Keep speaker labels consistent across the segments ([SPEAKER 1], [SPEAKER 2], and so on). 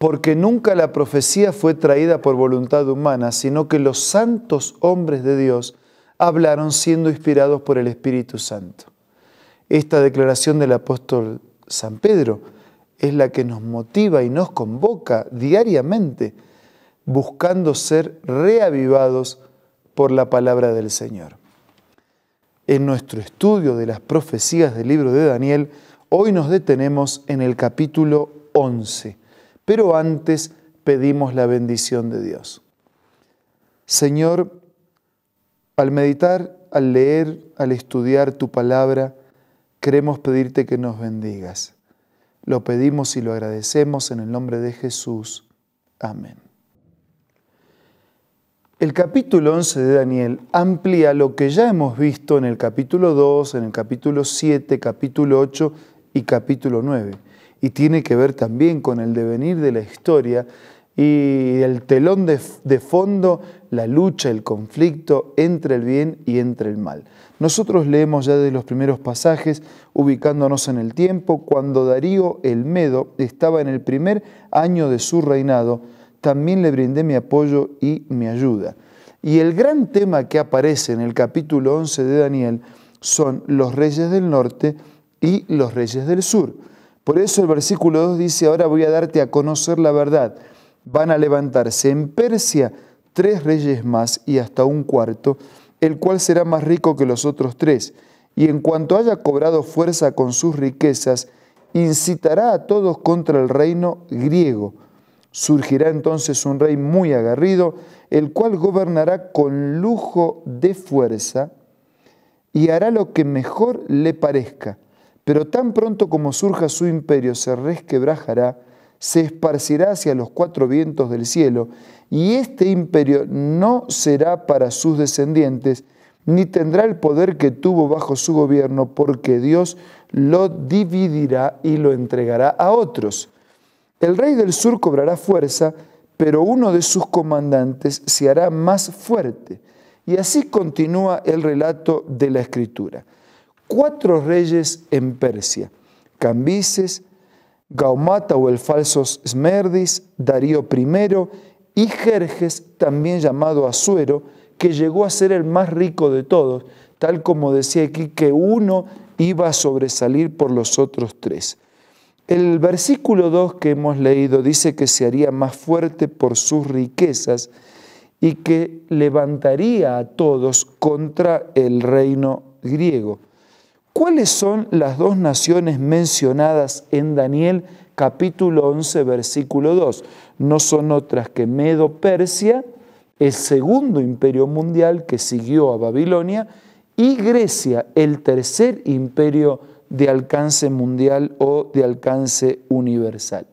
[SPEAKER 1] porque nunca la profecía fue traída por voluntad humana, sino que los santos hombres de Dios hablaron siendo inspirados por el Espíritu Santo. Esta declaración del apóstol San Pedro es la que nos motiva y nos convoca diariamente, buscando ser reavivados por la palabra del Señor. En nuestro estudio de las profecías del libro de Daniel, hoy nos detenemos en el capítulo 11, pero antes pedimos la bendición de Dios. Señor, al meditar, al leer, al estudiar tu palabra, queremos pedirte que nos bendigas. Lo pedimos y lo agradecemos en el nombre de Jesús. Amén. El capítulo 11 de Daniel amplía lo que ya hemos visto en el capítulo 2, en el capítulo 7, capítulo 8 y capítulo 9. Y tiene que ver también con el devenir de la historia y el telón de fondo, la lucha, el conflicto entre el bien y entre el mal. Nosotros leemos ya de los primeros pasajes, ubicándonos en el tiempo, cuando Darío el Medo estaba en el primer año de su reinado, también le brindé mi apoyo y mi ayuda. Y el gran tema que aparece en el capítulo 11 de Daniel son los reyes del norte y los reyes del sur. Por eso el versículo 2 dice, ahora voy a darte a conocer la verdad. Van a levantarse en Persia 3 reyes más y hasta un cuarto, el cual será más rico que los otros 3. Y en cuanto haya cobrado fuerza con sus riquezas, incitará a todos contra el reino griego. Surgirá entonces un rey muy aguerrido, el cual gobernará con lujo de fuerza y hará lo que mejor le parezca. Pero tan pronto como surja su imperio, se resquebrajará, se esparcirá hacia los 4 vientos del cielo, y este imperio no será para sus descendientes, ni tendrá el poder que tuvo bajo su gobierno, porque Dios lo dividirá y lo entregará a otros. El rey del sur cobrará fuerza, pero uno de sus comandantes se hará más fuerte. Y así continúa el relato de la Escritura. 4 reyes en Persia, Cambises, Gaumata o el falso Esmerdis, Darío I y Jerjes, también llamado Asuero, que llegó a ser el más rico de todos, tal como decía aquí que uno iba a sobresalir por los otros 3. El versículo 2 que hemos leído dice que se haría más fuerte por sus riquezas y que levantaría a todos contra el reino griego. ¿Cuáles son las 2 naciones mencionadas en Daniel capítulo 11, versículo 2? No son otras que Medo-Persia, el segundo imperio mundial que siguió a Babilonia, y Grecia, el tercer imperio de alcance mundial o de alcance universal.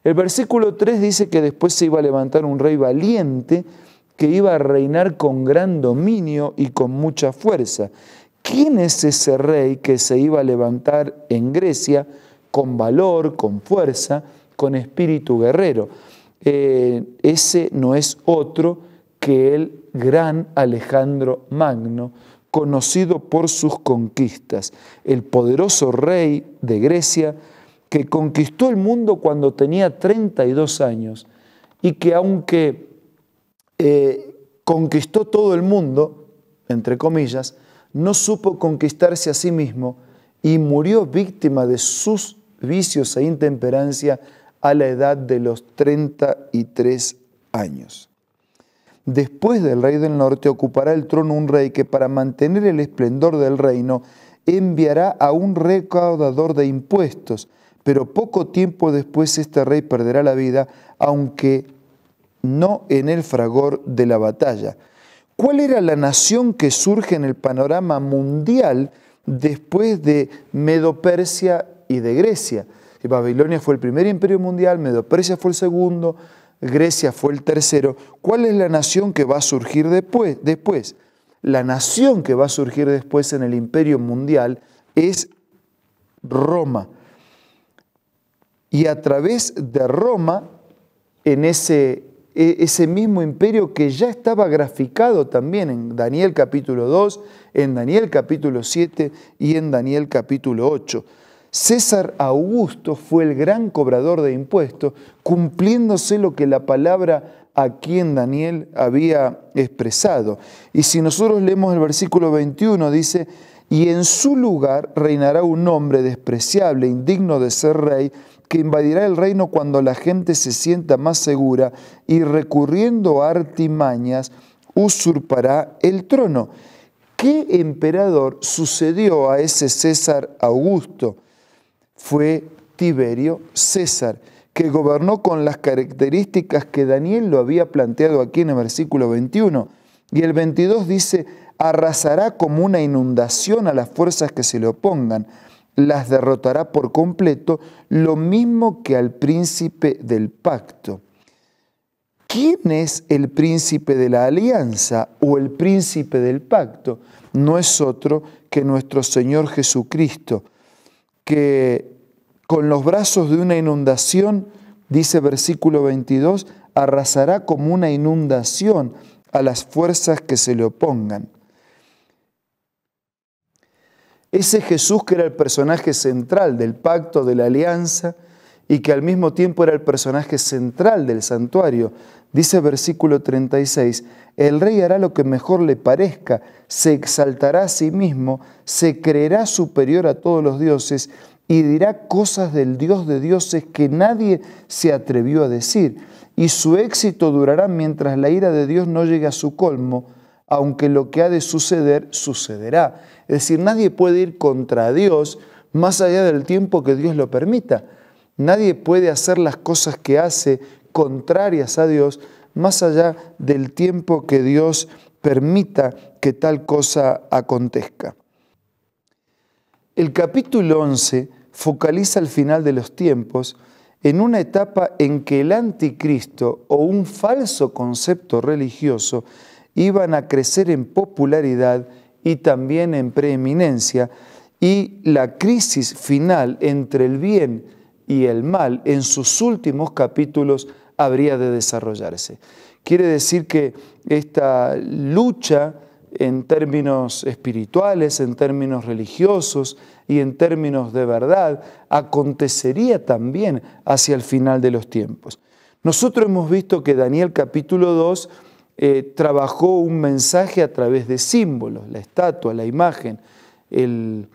[SPEAKER 1] El versículo 3 dice que después se iba a levantar un rey valiente que iba a reinar con gran dominio y con mucha fuerza. ¿Quién es ese rey que se iba a levantar en Grecia con valor, con fuerza, con espíritu guerrero? Ese no es otro que el gran Alejandro Magno, conocido por sus conquistas, el poderoso rey de Grecia que conquistó el mundo cuando tenía 32 años y que aunque conquistó todo el mundo, entre comillas, no supo conquistarse a sí mismo y murió víctima de sus vicios e intemperancia a la edad de los 33 años. Después del rey del norte ocupará el trono un rey que para mantener el esplendor del reino enviará a un recaudador de impuestos, pero poco tiempo después este rey perderá la vida, aunque no en el fragor de la batalla. ¿Cuál era la nación que surge en el panorama mundial después de Medo-Persia y de Grecia? Babilonia fue el primer imperio mundial, Medo-Persia fue el segundo, Grecia fue el tercero. ¿Cuál es la nación que va a surgir después? La nación que va a surgir después en el imperio mundial es Roma. Y a través de Roma, en ese mismo imperio que ya estaba graficado también en Daniel capítulo 2, en Daniel capítulo 7 y en Daniel capítulo 8. César Augusto fue el gran cobrador de impuestos, cumpliéndose lo que la palabra aquí en Daniel había expresado. Y si nosotros leemos el versículo 21, dice: y en su lugar reinará un hombre despreciable, indigno de ser rey, que invadirá el reino cuando la gente se sienta más segura y recurriendo a artimañas usurpará el trono. ¿Qué emperador sucedió a ese César Augusto? Fue Tiberio César, que gobernó con las características que Daniel lo había planteado aquí en el versículo 21. Y el 22 dice: arrasará como una inundación a las fuerzas que se le opongan, las derrotará por completo, lo mismo que al príncipe del pacto. ¿Quién es el príncipe de la alianza o el príncipe del pacto? No es otro que nuestro Señor Jesucristo, que con los brazos de una inundación, dice versículo 22, arrasará como una inundación a las fuerzas que se le opongan. Ese Jesús que era el personaje central del pacto, de la alianza, y que al mismo tiempo era el personaje central del santuario, dice versículo 36, el rey hará lo que mejor le parezca, se exaltará a sí mismo, se creerá superior a todos los dioses y dirá cosas del Dios de dioses que nadie se atrevió a decir. Y su éxito durará mientras la ira de Dios no llegue a su colmo, aunque lo que ha de suceder, sucederá. Es decir, nadie puede ir contra Dios más allá del tiempo que Dios lo permita. Nadie puede hacer las cosas que hace contrarias a Dios más allá del tiempo que Dios permita que tal cosa acontezca. El capítulo 11 focaliza el final de los tiempos en una etapa en que el anticristo o un falso concepto religioso iban a crecer en popularidad y también en preeminencia, y la crisis final entre el bien y el mal en sus últimos capítulos habría de desarrollarse. Quiere decir que esta lucha en términos espirituales, en términos religiosos y en términos de verdad, acontecería también hacia el final de los tiempos. Nosotros hemos visto que Daniel capítulo 2 trabajó un mensaje a través de símbolos, la estatua, la imagen, en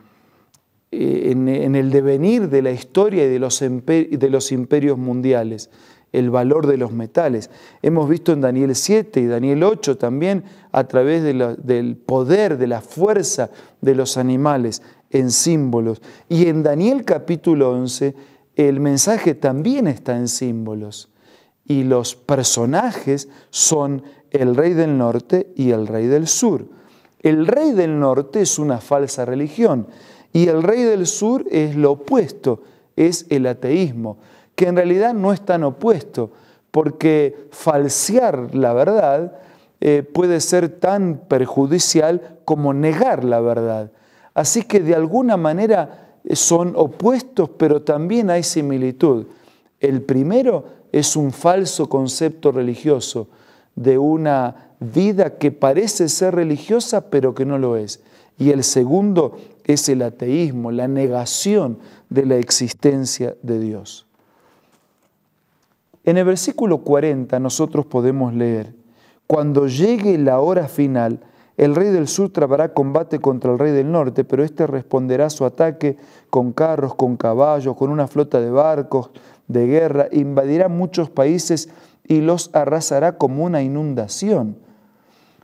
[SPEAKER 1] el devenir de la historia y de los imperios mundiales, el valor de los metales. Hemos visto en Daniel 7 y Daniel 8 también a través del poder, de la fuerza de los animales en símbolos. Y en Daniel capítulo 11 el mensaje también está en símbolos. Y los personajes son el rey del norte y el rey del sur. El rey del norte es una falsa religión y el rey del sur es lo opuesto, es el ateísmo, que en realidad no es tan opuesto, porque falsear la verdad puede ser tan perjudicial como negar la verdad. Así que de alguna manera son opuestos, pero también hay similitud. El primero es un falso concepto religioso de una vida que parece ser religiosa, pero que no lo es. Y el segundo es el ateísmo, la negación de la existencia de Dios. En el versículo 40 nosotros podemos leer: cuando llegue la hora final, el rey del sur trabará combate contra el rey del norte, pero éste responderá a su ataque con carros, con caballos, con una flota de barcos de guerra, invadirá muchos países y los arrasará como una inundación.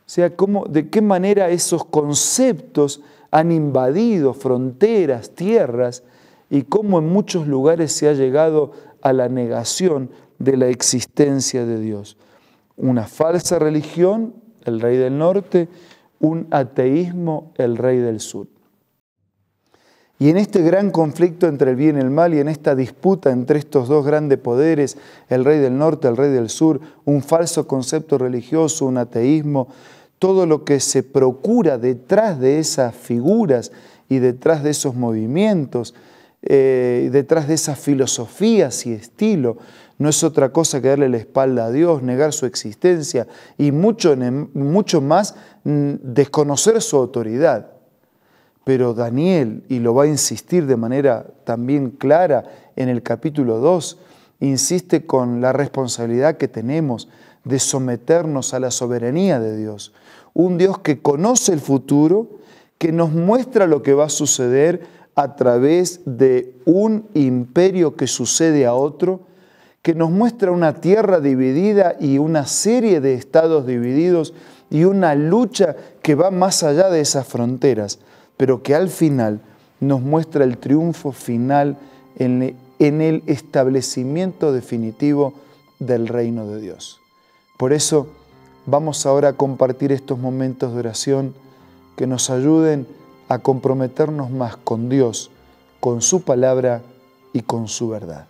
[SPEAKER 1] O sea, ¿de qué manera esos conceptos han invadido fronteras, tierras, y cómo en muchos lugares se ha llegado a la negación de la existencia de Dios? Una falsa religión, el rey del norte; un ateísmo, el rey del sur. Y en este gran conflicto entre el bien y el mal, y en esta disputa entre estos dos grandes poderes, el rey del norte, el rey del sur, un falso concepto religioso, un ateísmo, todo lo que se procura detrás de esas figuras y detrás de esos movimientos, detrás de esas filosofías y estilo, no es otra cosa que darle la espalda a Dios, negar su existencia y mucho más desconocer su autoridad. Pero Daniel, y lo va a insistir de manera también clara en el capítulo 2, insiste con la responsabilidad que tenemos de someternos a la soberanía de Dios. Un Dios que conoce el futuro, que nos muestra lo que va a suceder a través de un imperio que sucede a otro, que nos muestra una tierra dividida y una serie de estados divididos y una lucha que va más allá de esas fronteras, pero que al final nos muestra el triunfo final en el establecimiento definitivo del reino de Dios. Por eso vamos ahora a compartir estos momentos de oración que nos ayuden a comprometernos más con Dios, con su palabra y con su verdad.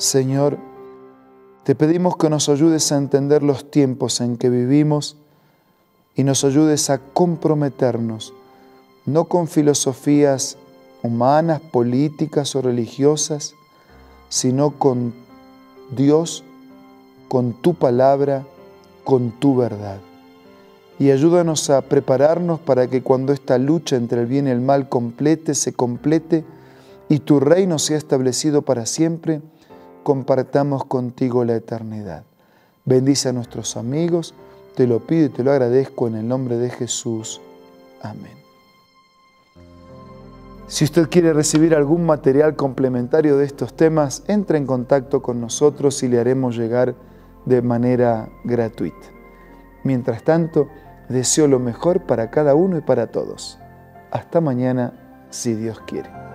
[SPEAKER 1] Señor, te pedimos que nos ayudes a entender los tiempos en que vivimos y nos ayudes a comprometernos, no con filosofías humanas, políticas o religiosas, sino con Dios, con tu palabra, con tu verdad. Y ayúdanos a prepararnos para que cuando esta lucha entre el bien y el mal se complete y tu reino sea establecido para siempre, compartamos contigo la eternidad. Bendice a nuestros amigos, te lo pido y te lo agradezco en el nombre de Jesús. Amén. Si usted quiere recibir algún material complementario de estos temas, entre en contacto con nosotros y le haremos llegar de manera gratuita. Mientras tanto, deseo lo mejor para cada uno y para todos. Hasta mañana, si Dios quiere.